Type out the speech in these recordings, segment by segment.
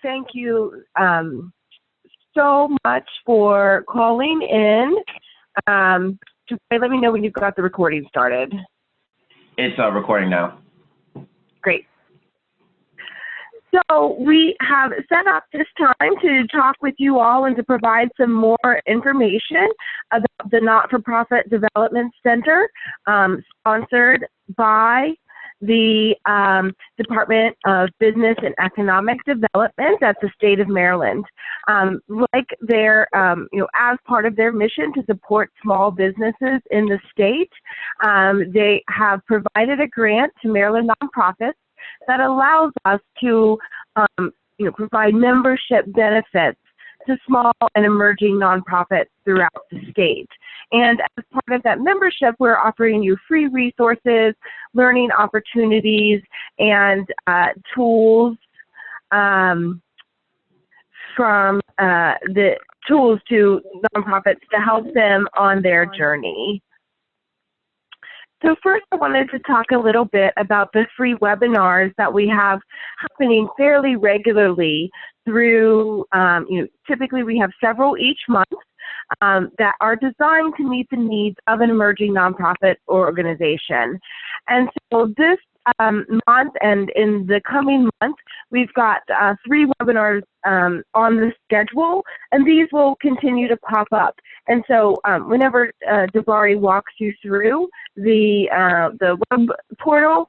thank you so much for calling in. Let me know when you've got the recording started. It's recording now. Great. So we have set up this time to talk with you all and to provide some more information about the Not-for-Profit Development Center, sponsored by the Department of Business and Economic Development at the state of Maryland. Like their, as part of their mission to support small businesses in the state, they have provided a grant to Maryland nonprofits that allows us to, provide membership benefits to small and emerging nonprofits throughout the state. And as part of that membership, we're offering you free resources, learning opportunities, and tools from the tools to nonprofits to help them on their journey. So first, I wanted to talk a little bit about the free webinars that we have happening fairly regularly through, typically we have several each month that are designed to meet the needs of an emerging nonprofit or organization. And so this month and in the coming month, we've got 3 webinars on the schedule, and these will continue to pop up. And so whenever Jabari walks you through the web portal,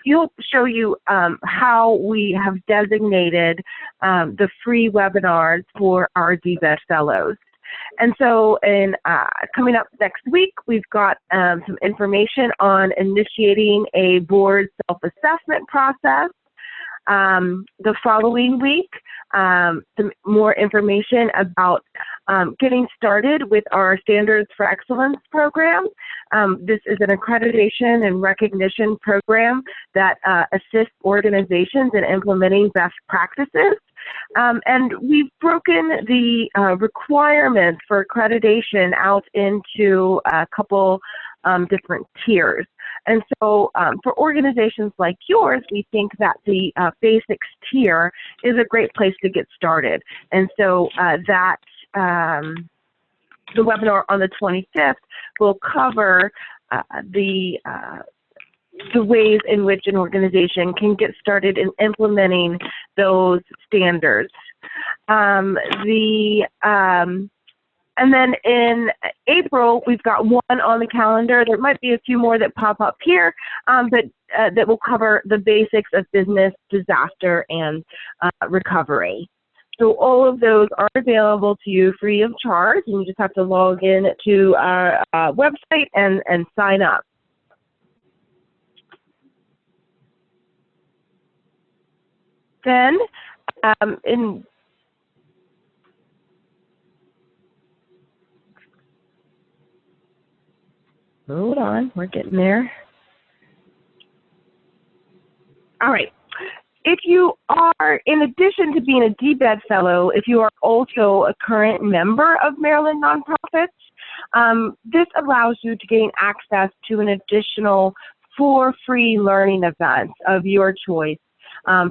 it'll show you how we have designated the free webinars for our DBED fellows. And so coming up next week, we've got some information on initiating a board self-assessment process. The following week, some more information about getting started with our Standards for Excellence program. This is an accreditation and recognition program that assists organizations in implementing best practices. And we've broken the requirements for accreditation out into a couple different tiers. And so for organizations like yours, we think that the basics tier is a great place to get started. And so the webinar on the 25th will cover the ways in which an organization can get started in implementing those standards. And then in April, we've got one on the calendar. There might be a few more that pop up here, but that will cover the basics of business, disaster, and recovery. So all of those are available to you free of charge, and you just have to log in to our website and sign up. Then hold on, we're getting there. All right. If you are, in addition to being a DBED fellow, if you are also a current member of Maryland Nonprofits, this allows you to gain access to an additional 4 free learning events of your choice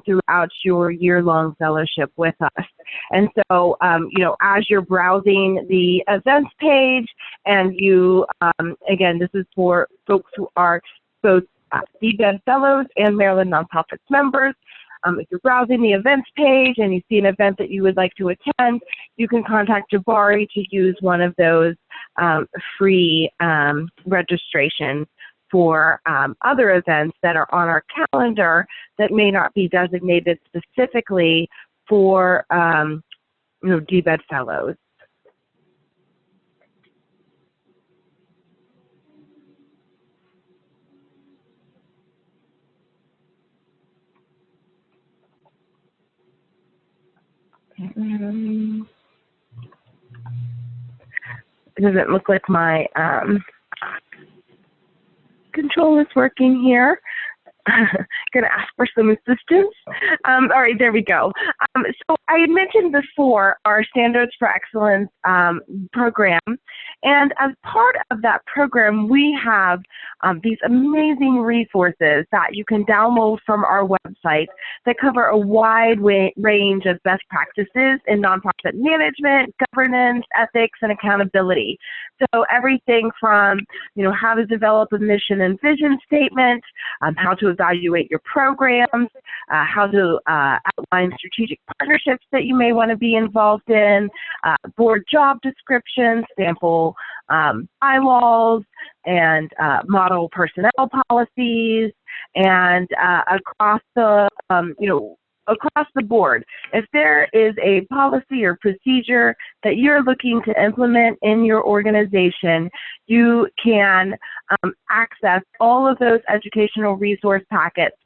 throughout your year-long fellowship with us. And so, as you're browsing the events page, and you, again, this is for folks who are both DBED fellows and Maryland Nonprofits members. If you're browsing the events page and you see an event that you would like to attend, you can contact Jabari to use one of those free registrations for other events that are on our calendar that may not be designated specifically for DBED fellows. It doesn't look like my control is working here. Gonna ask for some assistance. All right, there we go. So I had mentioned before our Standards for Excellence program And as part of that program, we have these amazing resources that you can download from our website that cover a wide range of best practices in nonprofit management, governance, ethics, and accountability. So everything from, how to develop a mission and vision statement, how to evaluate your programs, how to outline strategic partnerships that you may want to be involved in, board job descriptions, sample bylaws, and model personnel policies, and across the, across the board. If there is a policy or procedure that you're looking to implement in your organization, you can access all of those educational resource packets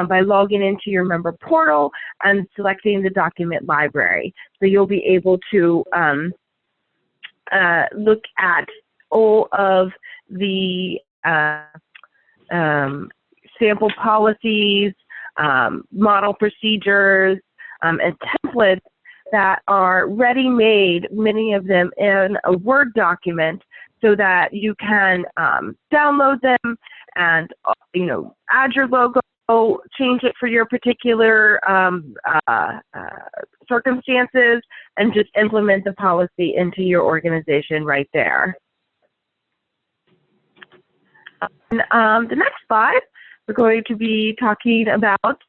by logging into your member portal and selecting the document library. So you'll be able to look at all of the sample policies, model procedures, and templates that are ready-made, many of them in a Word document, so that you can download them and, add your logo, change it for your particular circumstances, and just implement the policy into your organization right there. And, the next slide, we're going to be talking about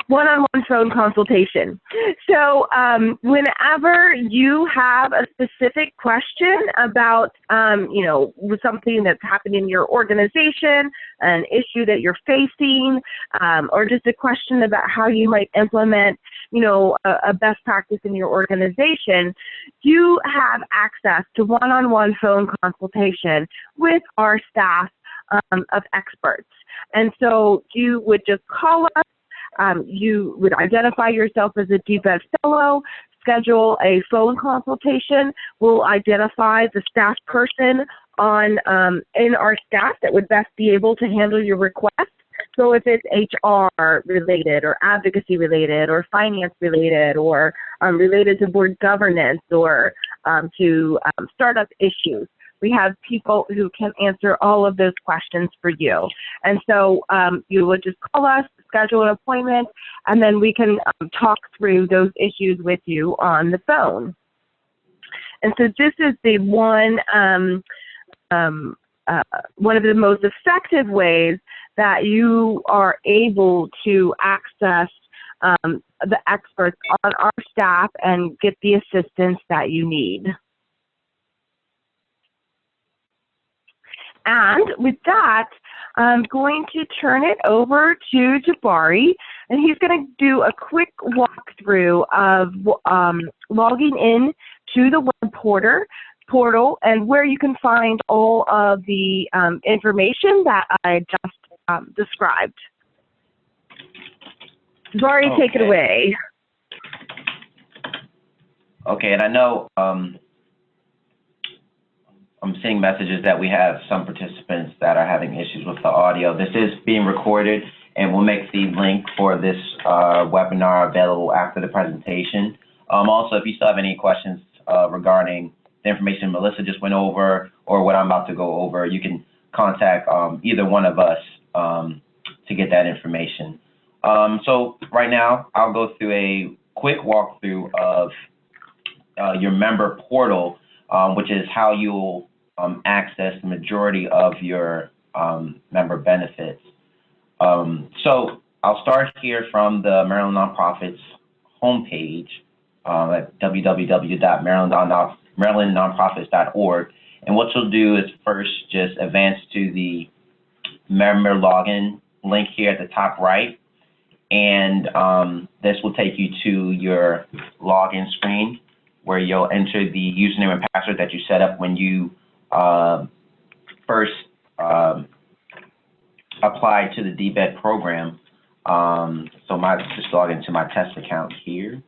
one-on-one phone consultation. So whenever you have a specific question about, something that's happening in your organization, an issue that you're facing, or just a question about how you might implement, a best practice in your organization, you have access to one-on-one phone consultation with our staff of experts. And so you would just call us. You would identify yourself as a DBED fellow, schedule a phone consultation. We'll identify the staff person in our staff that would best be able to handle your request. So if it's HR related or advocacy related or finance related or related to board governance or to startup issues, we have people who can answer all of those questions for you. And so you would just call us, schedule an appointment, and then we can talk through those issues with you on the phone. And so this is the one of the most effective ways that you are able to access the experts on our staff and get the assistance that you need. And with that, I'm going to turn it over to Jabari, and he's going to do a quick walkthrough of logging in to the web portal and where you can find all of the information that I just described. Jabari, okay. Take it away. Okay, and I know I'm seeing messages that we have some participants that are having issues with the audio. This is being recorded, and we'll make the link for this webinar available after the presentation. Also, if you still have any questions regarding the information Melissa just went over or what I'm about to go over, you can contact either one of us to get that information. So right now, I'll go through a quick walkthrough of your member portal, which is how you'll access the majority of your member benefits. So I'll start here from the Maryland Nonprofits homepage at www.marylandnonprofits.org. And what you'll do is first just advance to the member login link here at the top right. And this will take you to your login screen, where you'll enter the username and password that you set up when you first applied to the DBED program. So just log into my test account here.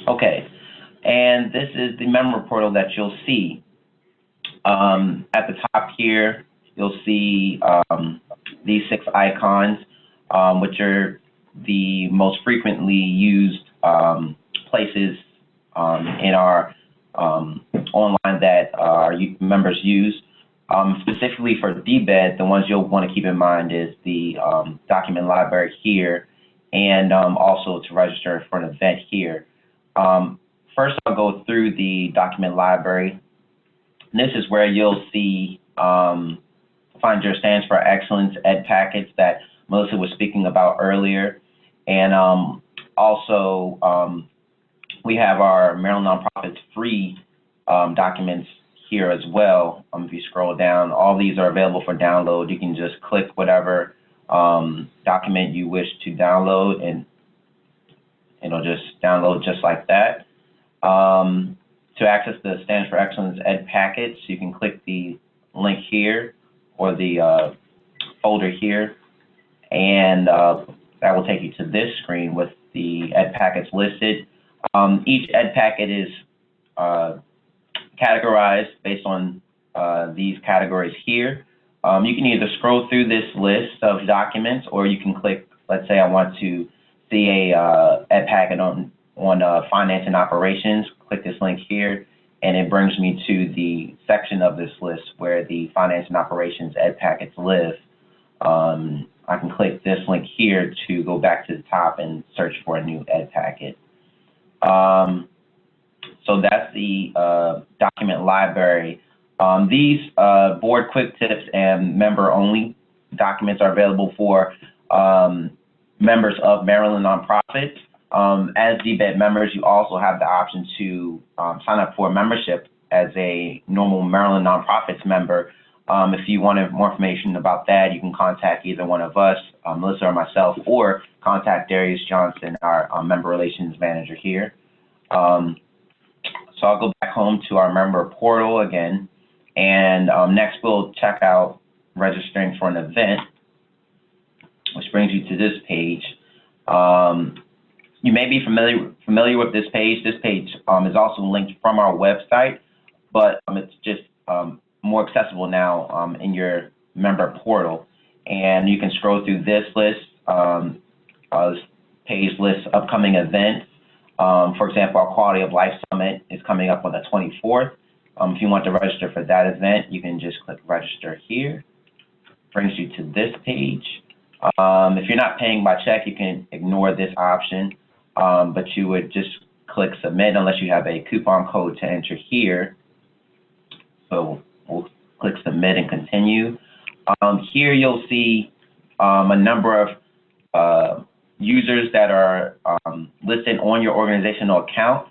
Okay, and this is the member portal that you'll see. At the top here, you'll see these 6 icons, which are the most frequently used places in our online that our members use. Specifically for DBED, the ones you'll want to keep in mind is the document library here, and also to register for an event here. First, I'll go through the document library. This is where you'll see find your Stands for Excellence Ed packets that Melissa was speaking about earlier, and also we have our Maryland Nonprofits free documents here as well. If you scroll down, all these are available for download. You can just click whatever document you wish to download, and it'll just download just like that. To access the Stands for Excellence Ed packets, you can click the link here or the folder here, and that will take you to this screen with the Ed packets listed. Each Ed packet is categorized based on these categories here. You can either scroll through this list of documents, or you can click, let's say I want to see a Ed packet on finance and operations. Click this link here, and it brings me to the section of this list where the finance and operations Ed packets live. I can click this link here to go back to the top and search for a new Ed packet. So that's the document library. These board quick tips and member-only documents are available for members of Maryland nonprofits. As DBED members, you also have the option to sign up for membership as a normal Maryland nonprofits member. If you want more information about that, you can contact either one of us, Melissa or myself, or contact Darius Johnson, our member relations manager here. So I'll go back home to our member portal again, and next we'll check out registering for an event, which brings you to this page. You may be familiar with this page. This page is also linked from our website, but it's just more accessible now in your member portal. And you can scroll through this list. This page lists upcoming events. For example, our Quality of Life Summit is coming up on the 24th. If you want to register for that event, you can just click register here. Brings you to this page. If you're not paying by check, you can ignore this option, but you would just click submit unless you have a coupon code to enter here. So we'll click submit and continue. Here you'll see a number of users that are listed on your organizational account.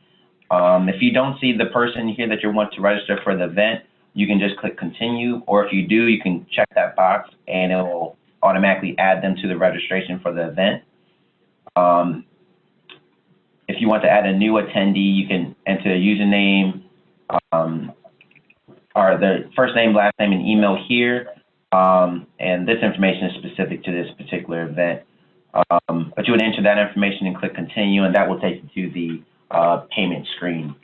If you don't see the person here that you want to register for the event, you can just click continue, or if you do, you can check that box and it will automatically add them to the registration for the event. If you want to add a new attendee, you can enter a username or the first name, last name, and email here. And this information is specific to this particular event. But you would enter that information and click continue, and that will take you to the payment screen.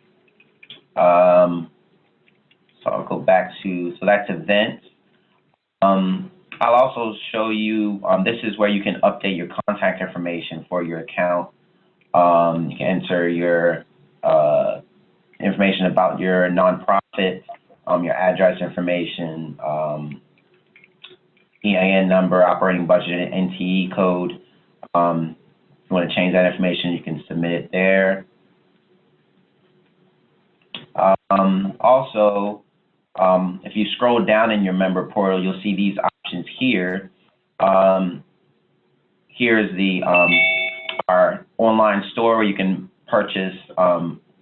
So I'll go back to, so that's events. I'll also show you, this is where you can update your contact information for your account. You can enter your information about your nonprofit, your address information, EIN number, operating budget, and NTE code. If you want to change that information, you can submit it there. Also, if you scroll down in your member portal, you'll see these options here. Here's the our online store where you can purchase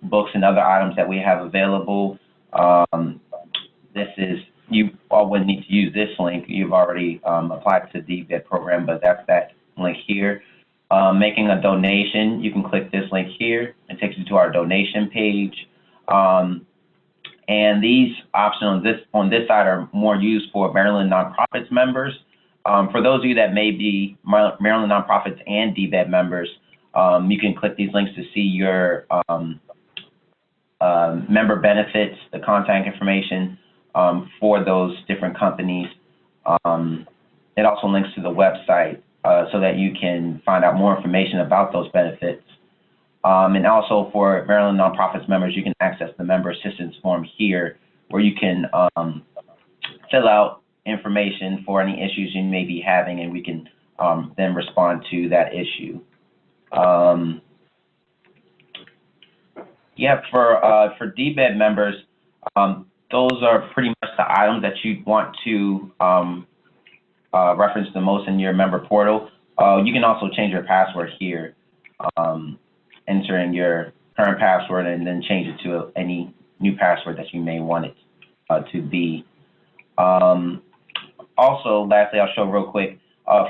books and other items that we have available. This is, you all wouldn't need to use this link. You've already applied to the DBED program, but that's that link here. Making a donation, you can click this link here. It takes you to our donation page. And these options on this side are more used for Maryland nonprofits members. For those of you that may be Maryland nonprofits and DBED members, You can click these links to see your member benefits, the contact information for those different companies. It also links to the website so that you can find out more information about those benefits. And also for Maryland Nonprofits members, you can access the member assistance form here where you can fill out information for any issues you may be having, and we can then respond to that issue. Yeah, for DBED members, those are pretty much the items that you want to reference the most in your member portal. You can also change your password here, entering your current password and then change it to any new password that you may want it to be. Also, lastly, I'll show real quick,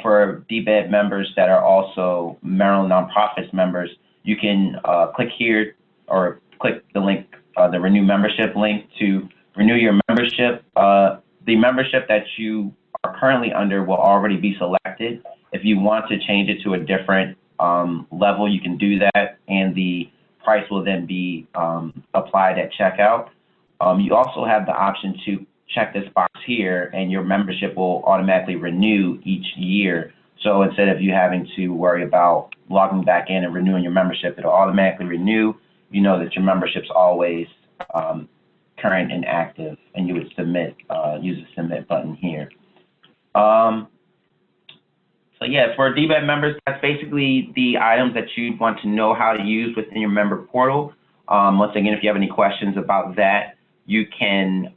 for DBED members that are also Maryland Nonprofits members, you can click here or click the link, the Renew Membership link to renew your membership. The membership that you are currently under will already be selected. If you want to change it to a different level, you can do that, and the price will then be applied at checkout. You also have the option to check this box here, and your membership will automatically renew each year. So instead of you having to worry about logging back in and renewing your membership, it'll automatically renew. You know that your membership's always current and active, and you would submit, use the submit button here. So yeah, for DBED members, that's basically the items that you'd want to know how to use within your member portal. Once again, if you have any questions about that, you can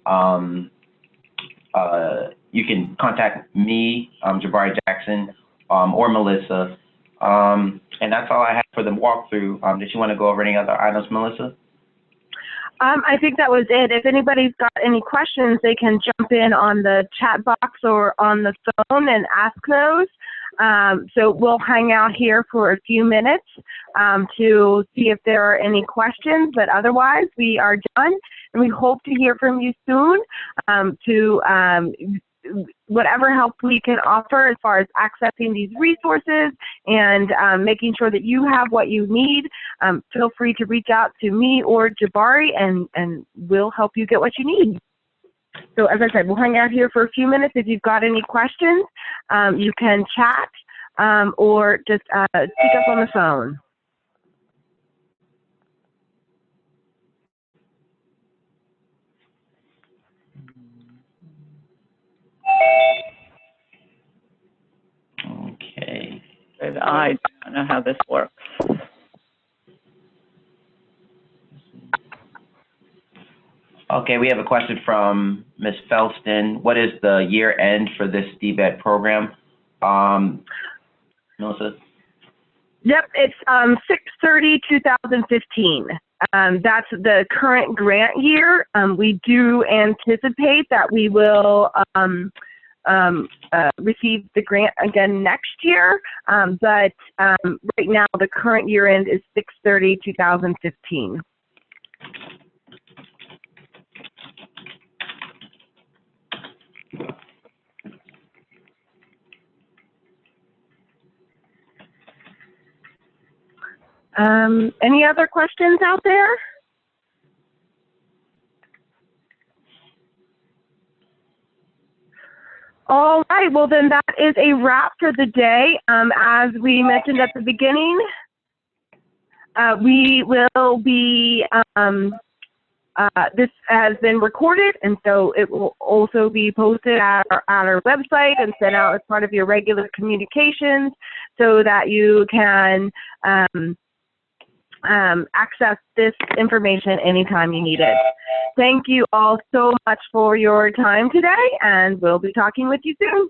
contact me, Jabari Jackson, or Melissa. And that's all I have for the walkthrough. Did you want to go over any other items, Melissa? I think that was it. If anybody's got any questions, they can jump in on the chat box or on the phone and ask those. So we'll hang out here for a few minutes to see if there are any questions, but otherwise we are done, and we hope to hear from you soon whatever help we can offer as far as accessing these resources and making sure that you have what you need. Feel free to reach out to me or Jabari, and we'll help you get what you need. So as I said, we'll hang out here for a few minutes. If you've got any questions, you can chat or just speak up on the phone. Okay. But I don't know how this works. Okay, we have a question from Ms. Felston. What is the year end for this DBED program? Melissa? Yep, it's 6/30/2015. That's the current grant year. We do anticipate that we will receive the grant again next year, but right now the current year end is 6/30/2015. Any other questions out there? All right, well then that is a wrap for the day. As we mentioned at the beginning, we will be, this has been recorded, and so it will also be posted at our website and sent out as part of your regular communications so that you can access this information anytime you need it. Thank you all so much for your time today, and we'll be talking with you soon.